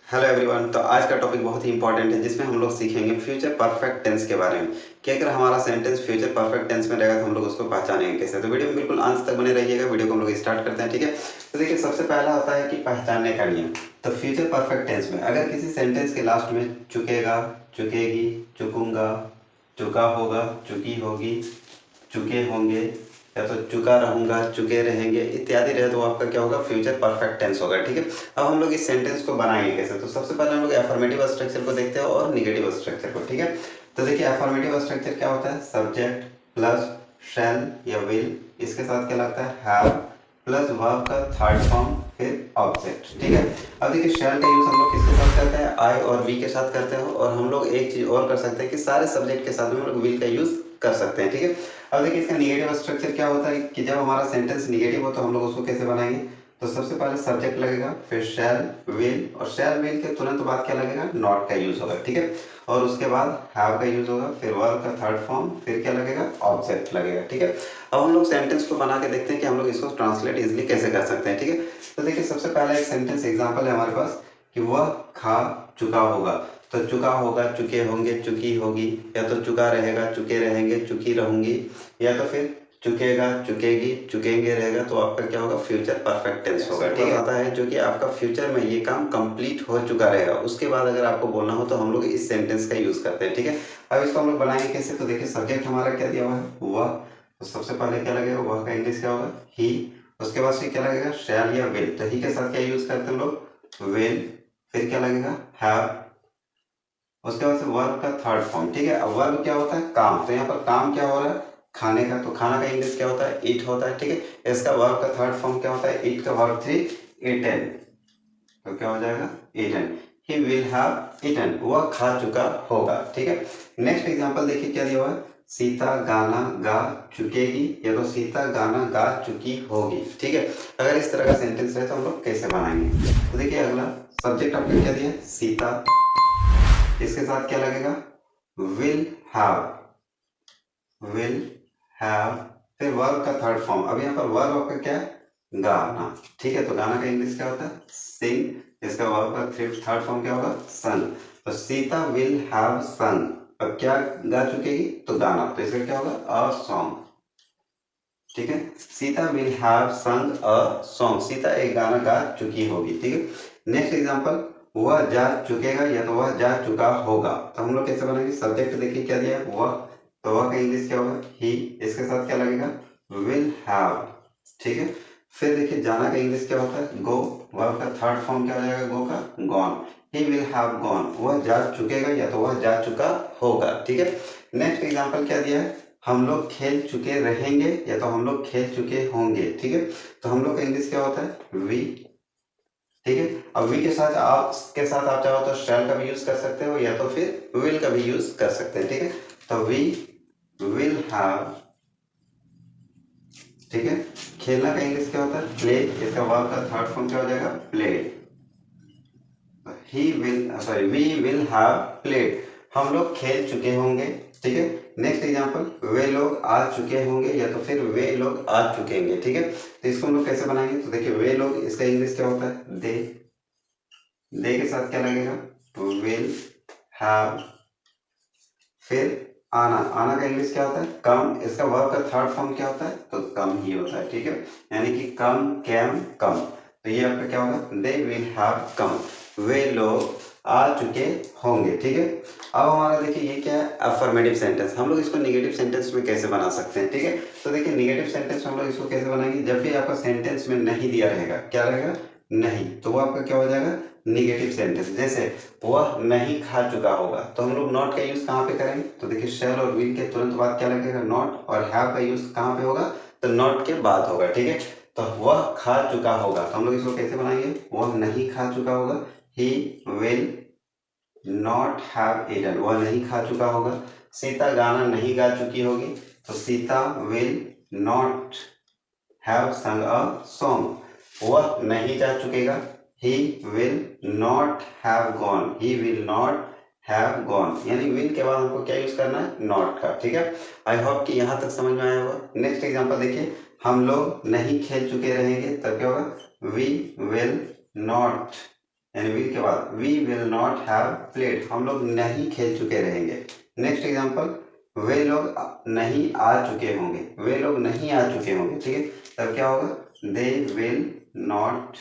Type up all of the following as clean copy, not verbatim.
Hello everyone. तो आज का टॉपिक बहुत ही इंपॉर्टेंट है जिसमें हम लोग सीखेंगे फ्यूचर परफेक्ट टेंस के बारे में कि अगर हमारा सेंटेंस फ्यूचर परफेक्ट टेंस में रहेगा तो हम लोग उसको पहचानेंगे कैसे। तो वीडियो में बिल्कुल अंत तक बने रहिएगा। वीडियो को हम लोग स्टार्ट करते हैं, ठीक है। तो देखिए, सबसे पहला होता है कि पहचानने का नियम। तो फ्यूचर परफेक्ट टेंस में अगर किसी सेंटेंस के लास्ट में चुकेगा, चुकेगी, चुकूंगा, चुका होगा, चुकी होगी, चुके होंगे या तो चुका रहूंगा, चुके रहेंगे इत्यादि रहे तो आपका क्या होगा, फ्यूचर परफेक्ट टेंस होगा, ठीक है। अब हम लोग इस सेंटेंस को बनाएंगे कैसे। तो सबसे पहले हम लोग एफर्मेटिव स्ट्रक्चर को देखते हैं और निगेटिव स्ट्रक्चर को, ठीक है। तो देखिए, एफर्मेटिव स्ट्रक्चर क्या होता है, सब्जेक्ट प्लस शैल या विल, इसके साथ क्या लगता है, हैव प्लस वर्ब का थर्ड फॉर्म फिर ऑब्जेक्ट, ठीक है। अब देखिए, शैल का यूज हम लोग किसके साथ करते हैं, आई और वी के साथ करते हैं। और हम लोग एक चीज और कर सकते हैं कि सारे सब्जेक्ट के साथ में हम लोग विल का यूज कर सकते हैं, ठीक है। अब देखिए, इसका निगेटिव स्ट्रक्चर क्या होता है कि जब हमारा सेंटेंस निगेटिव हो तो हम लोग उसको कैसे बनाएंगे। तो सबसे पहले सब्जेक्ट लगेगा, फिर शैल विल, और शैल विल के तुरंत बाद क्या लगेगा, नॉट का यूज होगा, ठीक है। और उसके बाद हैव का यूज होगा, फिर वर्ब का थर्ड फॉर्म, फिर क्या लगेगा, ऑब्जेक्ट लगेगा, ठीक है। अब हम लोग सेंटेंस को बना के देखते हैं कि हम लोग इसको ट्रांसलेट इजिली कैसे कर सकते हैं, ठीक है। तो देखिए, सबसे पहला एक सेंटेंस एग्जाम्पल है हमारे पास कि वह खा चुका होगा। तो चुका होगा, चुके होंगे, चुकी होगी, या तो चुका रहेगा, चुके रहेंगे, चुकी रहूंगी, या तो फिर चुकेगा, चुकेगी, चुकेंगे रहेगा। तो आपका क्या होगा, फ्यूचर परफेक्ट टेंस होगा, ठीक है। आता है जो कि आपका फ्यूचर में ये काम कंप्लीट हो चुका रहेगा, उसके बाद अगर आपको बोलना हो तो हम लोग इस सेंटेंस का यूज करते हैं, ठीक है। अब इसको हम लोग बनाएंगे कैसे। तो देखिए, सब्जेक्ट हमारा क्या दिया हुआ है, वह। तो सबसे पहले क्या लगेगा, वह का इंग्लिश क्या होगा, ही। उसके बाद से क्या लगेगा, शैल या विल। तो ही के साथ क्या यूज करते हैं हम लोग, विल। फिर क्या लगेगा, हैव। उसके बाद से वर्ब का थर्ड फॉर्म, ठीक है। अब वर्ब क्या होता है, काम। तो यहाँ पर काम क्या हो रहा है, खाने का। तो खाना का इंग्लिश क्या होता है, ईट होता है, ठीक है। इसका वर्ब का थर्ड फॉर्म क्या होता है, ईट का वर्ब थ्री, ईटन। तो क्या हो जाएगा, eaten. He will have eaten, वह खा चुका होगा, ठीक है। नेक्स्ट एग्जांपल देखिए क्या दिया हुआ है, सीता गाना गा चुकेगी, या तो सीता गाना गा चुकी होगी, ठीक है। अगर इस तरह का सेंटेंस है तो हम लोग कैसे बनाएंगे। तो देखिए, अगला सब्जेक्ट आपका क्या दिया है, सीता। इसके साथ क्या लगेगा, विल हैव, विल हैव। फिर वर्ब का थर्ड फॉर्म। अब यहाँ पर वर्ब आपका क्या है, गाना, ठीक है। तो गाना का इंग्लिश क्या होता है, सिंग। इसका वर्ब का थर्ड फॉर्म क्या होगा, सन। तो सीता विल हैव सन। अब क्या गा चुकेगी, तो गाना। तो इसका क्या होगा, अ सॉन्ग, ठीक है। सीता विल हैव संग अ सॉन्ग, सीता एक गाना गा चुकी होगी, ठीक है। नेक्स्ट एग्जांपल, वह जा चुकेगा, या तो वह जा चुका होगा। तो हम लोग कैसे बनाएंगे, सब्जेक्ट देखिए क्या दिया है, वह। तो वह का इंग्लिश क्या होगा, ही। इसके साथ क्या लगेगा, विल हैव, ठीक है। फिर देखिए, जाना का इंग्लिश क्या होता है, गो। वर्ब का थर्ड फॉर्म क्या हो जाएगा, गो का, gone. He will have gone, वह जा चुकेगा या तो वह जा चुका होगा, ठीक है। नेक्स्ट एग्जांपल क्या दिया है, हम लोग खेल चुके रहेंगे, या तो हम लोग खेल चुके होंगे, ठीक है। तो हम लोग का इंग्लिश क्या होता है, वी, ठीक है। अब वी के साथ आप चाहो तो शैल का भी यूज कर सकते हो, या तो फिर विल का भी यूज कर सकते हैं, ठीक है। तो वी विल हैव, ठीक है। खेलना का इंग्लिश क्या होता है, प्ले। इसका वर्ब का थर्ड फॉर्म क्या हो जाएगा, play. We will have played, हम लोग खेल चुके होंगे, ठीक है। नेक्स्ट एग्जांपल, वे लोग आ चुके होंगे, या तो फिर वे लोग आ चुकेंगे, ठीक है। तो इसको हम लोग कैसे बनाएंगे। तो देखिए, वे लोग, इसका इंग्लिश क्या होता है, दे के साथ क्या लगेगा, विल हैव। फिर आना, आना का इंग्लिश क्या होता है, कम। इसका वर्ब का थर्ड फॉर्म क्या होता है, तो कम ही होता है, ठीक है। यानी कि कम, कैम, कम। तो ये आपका क्या होगा, दे विल हैव कम, वे लोग आ चुके होंगे, ठीक है। अब हमारा देखिए ये क्या है, अफर्मेटिव सेंटेंस। हम लोग इसको निगेटिव सेंटेंस में कैसे बना सकते हैं, ठीक है। तो देखिए, निगेटिव सेंटेंस हम लोग इसको कैसे बनाएंगे, जब भी आपका सेंटेंस में नहीं दिया रहेगा, क्या रहेगा, नहीं, तो वो आपका क्या हो जाएगा, निगेटिव सेंटेंस। जैसे वह नहीं खा चुका होगा, तो हम लोग नॉट का यूज कहाँ पे करेंगे। तो देखिए, शैल और विल के तुरंत बाद क्या लगेगा, नॉट। और हैव का यूज कहाँ पे होगा, तो नॉट के बाद होगा, ठीक है। तो वह खा चुका होगा, तो हम लोग इसको कैसे बनाएंगे, वह नहीं खा चुका होगा, he will not have eaten, वह नहीं खा चुका होगा। सीता गाना नहीं गा चुकी होगी, तो सीता विल नॉट हैव संग अ सॉन्ग, वह नहीं जा चुकेगा, he will not have gone, he will not have gone। यानी will के बाद हमको क्या यूज करना है, not का, ठीक है। आई होप कि यहाँ तक समझ में आया होगा। नेक्स्ट एग्जांपल देखिए, हम लोग नहीं खेल चुके रहेंगे, तब क्या होगा, we will not यानी विल के बाद we will not have played, हम लोग नहीं खेल चुके रहेंगे। नेक्स्ट एग्जांपल, वे लोग नहीं आ चुके होंगे, वे लोग नहीं आ चुके होंगे, ठीक है। तब क्या होगा, they will not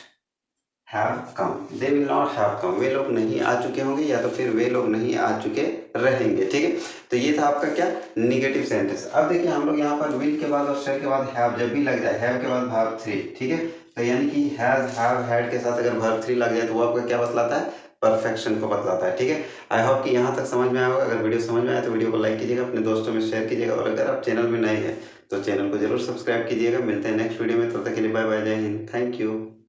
have come, they will not have come, वे लोग नहीं आ चुके होंगे या तो फिर वे लोग नहीं आ चुके रहेंगे, ठीक है। तो ये था आपका क्या, निगेटिव सेंटेंस। अब देखिए हम लोग यहाँ पर विल के बाद और शेल के बाद हैव जब भी लग जाए, हैव के बाद वर्ब 3, ठीक है। तो यानी कि हैज, हैव, हैड के साथ अगर वर्ब 3 लग जाए तो वो आपका क्या बतलाता है, परफेक्शन को बतलाता है, ठीक है। आई होप कि यहाँ तक समझ में आया होगा। अगर वीडियो समझ में आया तो वीडियो को लाइक कीजिएगा, अपने दोस्तों में शेयर कीजिएगा, और अगर आप चैनल में नए हैं तो चैनल को जरूर सब्सक्राइब कीजिएगा। मिलते हैं नेक्स्ट वीडियो में, तब तक के लिए बाय बाय, जय हिंद, थैंक यू।